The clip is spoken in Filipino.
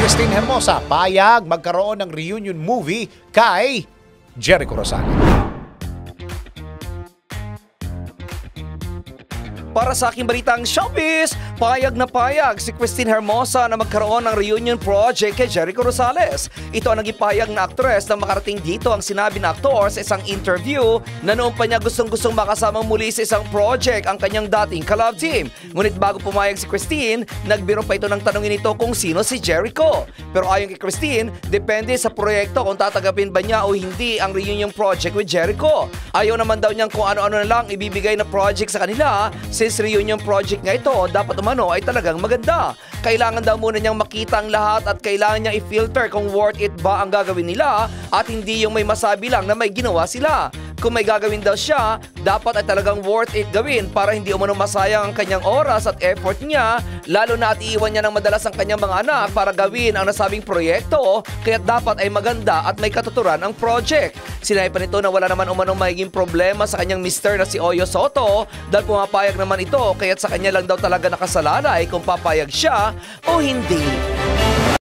Christine Hermosa payag magkaroon ng reunion movie kay Jericho Rosales. Para sa aking balitang showbiz, payag na payag si Christine Hermosa na magkaroon ng reunion project kay Jericho Rosales. Ito ang naging payag na aktres na makarating dito ang sinabi na aktor sa isang interview na noon pa niya gustong-gustong makasamang muli sa isang project ang kanyang dating ka-love team. Ngunit bago pumayag si Christine, nagbiro pa ito ng tanongin ito kung sino si Jericho. Pero ayon kay Christine, depende sa proyekto kung tatagapin ba niya o hindi ang reunion project with Jericho. Ayaw naman daw niyang kung ano-ano na lang ibibigay na project sa kanila. Since reunion project nga ito, dapat umano ay talagang maganda. Kailangan daw muna niyang makita ang lahat at kailangan niyang i-filter kung worth it ba ang gagawin nila at hindi yung may masabi lang na may ginawa sila. Kung may gagawin daw siya, dapat ay talagang worth it gawin para hindi umano masayang ang kanyang oras at effort niya, lalo na at iiwan niya ng madalas ang kanyang mga anak para gawin ang nasabing proyekto, kaya dapat ay maganda at may katuturan ang project. Sinabi pa nito na wala naman umanong magiging problema sa kanyang mister na si Oyo Soto dahil pumapayag naman ito kaya't sa kanya lang daw talaga nakasalalay kung papayag siya o hindi.